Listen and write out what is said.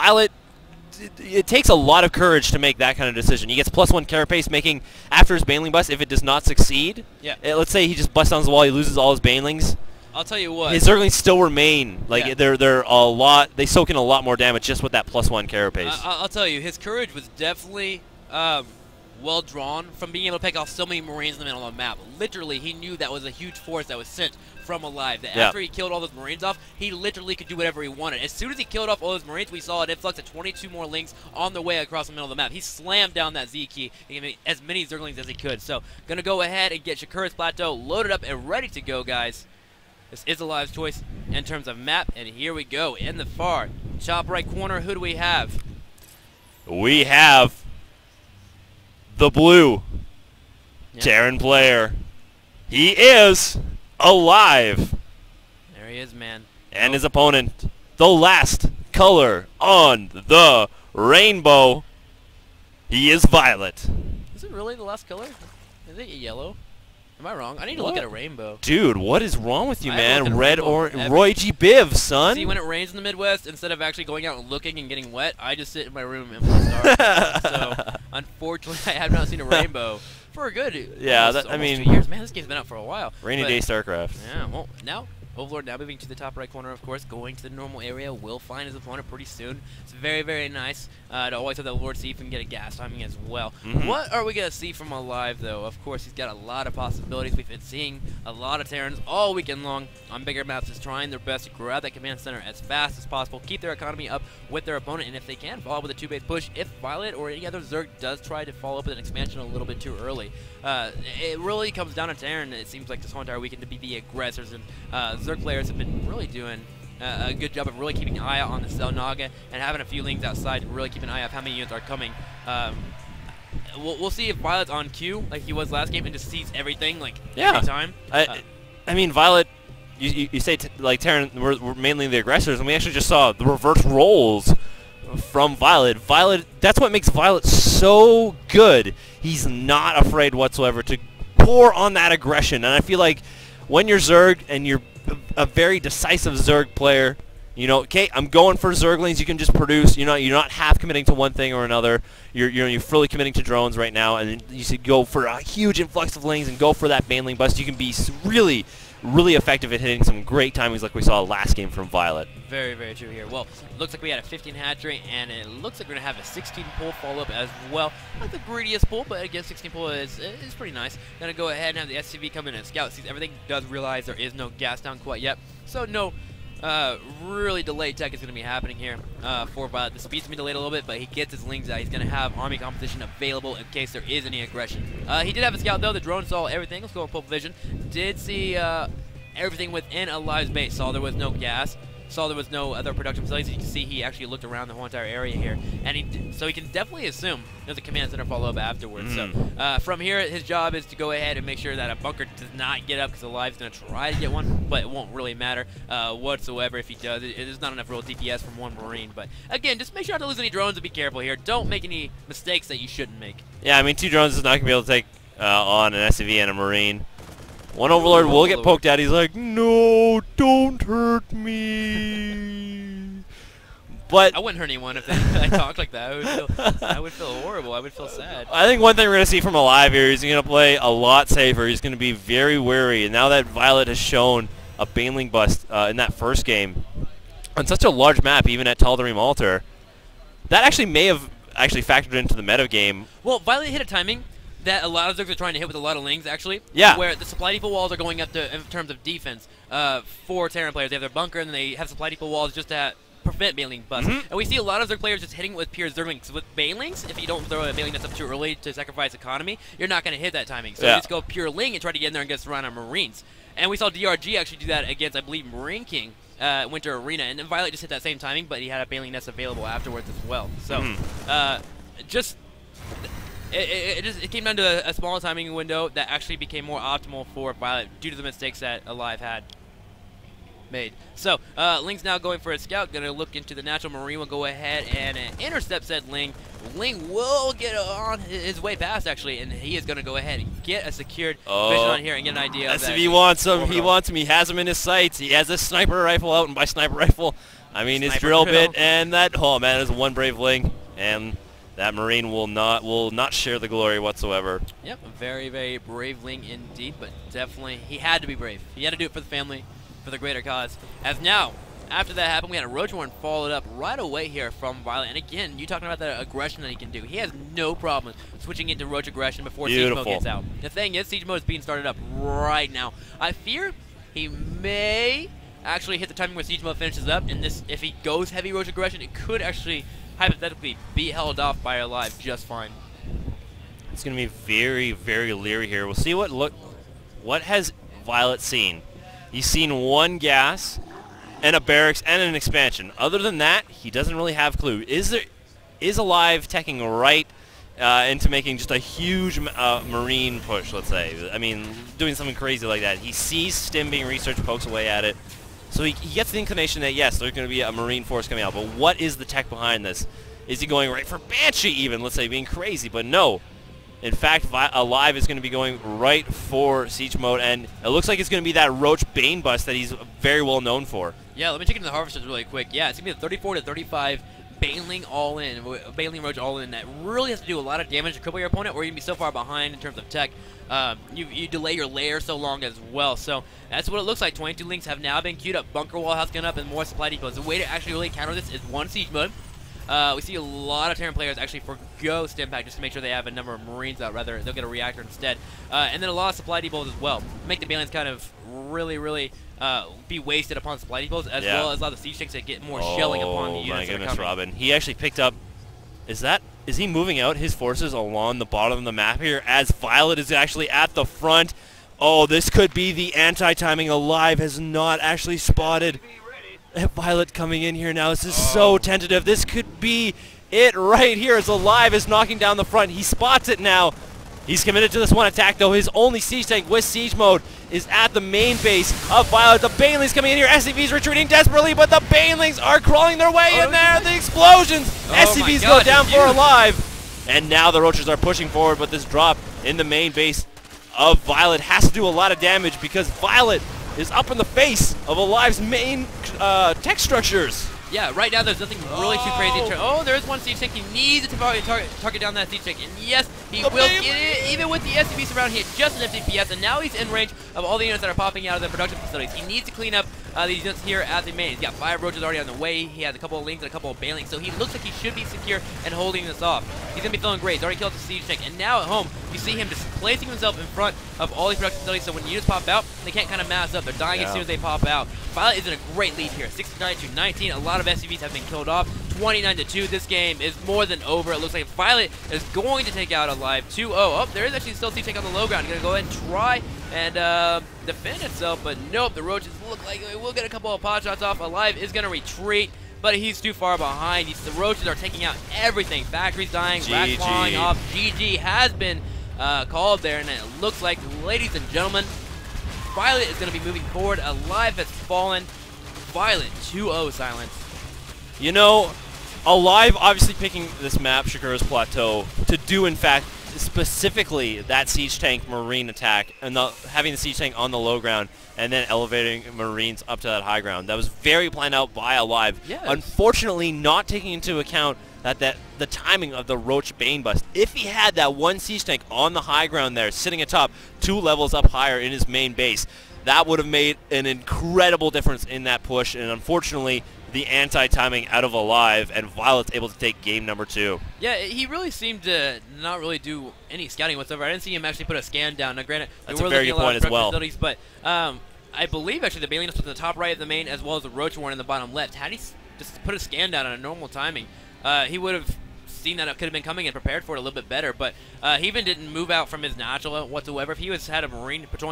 Violet, it takes a lot of courage to make that kind of decision. He gets +1 carapace, making after his Baneling bust, if it does not succeed, let's say he just busts down the wall, he loses all his Banelings. I'll tell you what. His Zerglings still remain. Like they're a lot. They soak in a lot more damage just with that +1 carapace. I'll tell you, his courage was definitely well drawn from being able to pick off so many Marines in the middle of the map. Literally, he knew that was a huge force that was sent from Alive. That after he killed all those Marines off, he literally could do whatever he wanted. As soon as he killed off all those Marines, we saw an influx of 22 more Lings on their way across the middle of the map. He slammed down that Z key and made as many Zerglings as he could. So, gonna go ahead and get Shakura's Plateau loaded up and ready to go, guys. This is Alive's choice in terms of map, and here we go. In the far top right corner, who do we have? We have the blue Terran player. He is alive. There he is, man. And his opponent, the last color on the rainbow, he is violet. Is it really the last color? Is it yellow? Am I wrong? I need to look at a rainbow. Dude, what is wrong with you, man? Red or Roy G. Biv, son. See, when it rains in the Midwest, instead of actually going out and looking and getting wet, I just sit in my room and play Star. So, unfortunately, I have not seen a rainbow for a good almost I mean, 2 years. Man, this game's been out for a while. Rainy day StarCraft. Yeah, well, now Overlord now moving to the top right corner, of course, going to the normal area, will find his opponent pretty soon. It's very, very nice to always have that Lord see if we can get a gas timing as well. What are we going to see from Alive, though? Of course, he's got a lot of possibilities. We've been seeing a lot of Terrans all weekend long on bigger maps, just trying their best to grab that command center as fast as possible, keep their economy up with their opponent, and if they can, follow up with a 2-base push. If Violet or any other Zerg does try to follow up with an expansion a little bit too early, it really comes down to Terran, it seems like, this whole entire weekend to be the aggressors, and Zerg players have been really doing a good job of really keeping an eye out on the Xel'Naga and having a few Lings outside to really keep an eye out how many units are coming. We'll see if Violet's on cue like he was last game and just sees everything like every time. I mean, Violet, you say like Terran, we're mainly the aggressors, and we actually just saw the reverse roles from Violet. Violet, that's what makes Violet so good. He's not afraid whatsoever to pour on that aggression, and I feel like when you're Zerg and you're a very decisive Zerg player, you know, okay, I'm going for Zerglings. You can just produce. You're not half committing to one thing or another. You're fully committing to drones right now, and you should go for a huge influx of Lings and go for that Baneling bust. You can be really, really effective at hitting some great timings like we saw last game from Violet. Very, very true here. Well, it looks like we had a 15 hatchery, and it looks like we're going to have a 16 pull follow-up as well. Not the greediest pull, but again, 16 pull is pretty nice. Going to go ahead and have the SCV come in and scout, sees everything, does realize there is no gas down quite yet. So no really delayed tech is going to be happening here for Violet. The speed's going to be delayed a little bit, but he gets his Lings out. He's going to have army composition available in case there is any aggression. He did have a scout, though. The drone saw everything. Let's go on pull vision. Did see everything within Alive's base. Saw there was no gas. Saw there was no other production facilities. You can see he actually looked around the whole entire area here, and so he can definitely assume there's a command center follow-up afterwards. So from here, his job is to go ahead and make sure that a bunker does not get up, because Alive's going to try to get one, but it won't really matter whatsoever if he does. There's not enough real DPS from one Marine. But again, just make sure not to lose any drones and be careful here. Don't make any mistakes that you shouldn't make. Yeah, I mean, 2 drones is not going to be able to take on an SCV and a Marine. One Overlord will get poked at. He's like, no, don't hurt me. But I wouldn't hurt anyone if I talked like that. I would feel horrible. I would feel sad. I think one thing we're going to see from Alive here, he's going to play a lot safer. He's going to be very wary. And now that Violet has shown a Baneling bust in that first game on such a large map, even at Tal'Darim Altar, that actually may have factored into the meta game. Well, Violet hit a timing that a lot of Zergs are trying to hit with a lot of Lings, actually. Yeah. Where the supply depot walls are going up to, in terms of defense, for Terran players. They have their bunker, and then they have supply depot walls just to prevent Baneling bust. And we see a lot of Zerg players just hitting with pure Zerglings. With Banelings, if you don't throw a Baneling that's up too early to sacrifice economy, you're not going to hit that timing. So you just go pure Ling and try to get in there and get surrounded on Marines. And we saw DRG actually do that against, I believe, Marine King. Winter Arena, and then Violet just hit that same timing, but he had a Baneling nest available afterwards as well. So, it came down to a small timing window that actually became more optimal for Violet due to the mistakes that Alive had made. So, Ling's now going for a scout, going to look into the natural Marine, will go ahead and intercept said Ling. Ling will get on his way past, actually, and he is going to go ahead and get a secured vision on here and get an idea of that. He wants him. He wants him. He has him in his sights. He has a sniper rifle out, and by sniper rifle, I mean, his Sniper drill drill. bit and that. Oh man, is one braveling, and that Marine will not share the glory whatsoever. Yep, a very, very brave Ling indeed, but definitely he had to be brave. He had to do it for the family, for the greater cause. As now, after that happened, we had a Roach Warren followed up right away here from Violet. And again, you talking about the aggression that he can do. He has no problem switching into Roach aggression before Siege Mode gets out. The thing is, Siege Mode is being started up right now. I fear he may actually hit the timing where Siege Mode finishes up, and this, if he goes heavy Roach aggression, it could actually hypothetically be held off by Alive just fine. It's going to be very, very leery here. We'll see what has Violet seen. He's seen one gas and a barracks and an expansion. Other than that, he doesn't really have clue. Is Alive teching right into making just a huge Marine push, let's say? I mean, doing something crazy like that. He sees Stim being researched, pokes away at it. So he gets the inclination that, yes, there's going to be a Marine force coming out. But what is the tech behind this? Is he going right for Banshee even, let's say, being crazy? But no. In fact, Alive is going to be going right for Siege Mode, and it looks like it's going to be that Roach Bane bust that he's very well known for. Yeah, let me check into the Harvesters really quick. Yeah, it's going to be a 34 to 35 Baneling all-in, Baneling Roach all-in that really has to do a lot of damage to cripple your opponent, or you're going to be so far behind in terms of tech. You delay your layer so long as well. So that's what it looks like. 22 Lings have now been queued up. Bunker Wall has gone up and more supply depots. The way to actually really counter this is one Siege Mode. We see a lot of Terran players actually forgo Stim Pack just to make sure they have a number of Marines out. Rather, they'll get a reactor instead. And then a lot of supply depots as well. Make the Banelings kind of really be wasted upon supply depots, as well as allow the siege tanks to get more shelling upon the units. Oh my goodness, that are Robin. He actually picked up... Is he moving out his forces along the bottom of the map here as Violet is actually at the front? Oh, this could be the anti-timing. Alive has not actually spotted Violet coming in here now. This is so tentative. This could be it right here as Alive is knocking down the front. He spots it now. He's committed to this one attack, though. His only siege tank with siege mode is at the main base of Violet. The Banelings coming in here. SCV's retreating desperately, but the Banelings are crawling their way in there. The explosions. SCVs go down for Alive. And now the Roaches are pushing forward, but this drop in the main base of Violet has to do a lot of damage because Violet is up in the face of Alive's main tech structures. Yeah, right now there's nothing really too crazy. There is one siege tank. He needs to target down that siege tank. And yes, he will get it, even with the SCVs around here, just enough DPS. And now he's in range of all the units that are popping out of the production facilities. He needs to clean up these units here at the main. He's got 5 Roaches already on the way. He has a couple of Lings and a couple of Banelings. So he looks like he should be secure and holding this off. He's going to be feeling great. He's already killed the siege tank. And now at home, you see him just placing himself in front of all these production facilities. So when units pop out, they can't kind of mass up. They're dying as soon as they pop out. Violet is in a great lead here. 69 to 19. A lot of SCVs have been killed off. 29 to 2. This game is more than over. It looks like Violet is going to take out Alive 2-0. Oh, there is actually still siege tank on the low ground. He's going to go ahead and try and defend itself, but nope. The Roaches look like they will get a couple of pot shots off. Alive is going to retreat, but he's too far behind. The Roaches are taking out everything. Factories dying, racks flying off. GG has been called there, and it looks like, ladies and gentlemen, Violet is going to be moving forward. Alive has fallen. Violet 2-0 silence. You know, Alive obviously picking this map, Shakura's Plateau, to do, in fact, specifically that siege tank Marine attack and having the siege tank on the low ground and then elevating Marines up to that high ground. That was very planned out by Alive. Yes. Unfortunately, not taking into account that the timing of the Roach Bane bust. If he had that one siege tank on the high ground there, sitting atop 2 levels up higher in his main base, that would have made an incredible difference in that push. And unfortunately, the anti-timing out of Alive, and Violet's able to take game number 2. Yeah, he really seemed to not really do any scouting whatsoever. I didn't see him actually put a scan down. Now, granted, that's a very good point as well. But I believe actually the Banelings was in the top right of the main, as well as the Roach Warren in the bottom left. Had he just put a scan down on a normal timing, he would have seen that it could have been coming and prepared for it a little bit better. But he even didn't move out from his natural whatsoever. If he had a Marine patrolling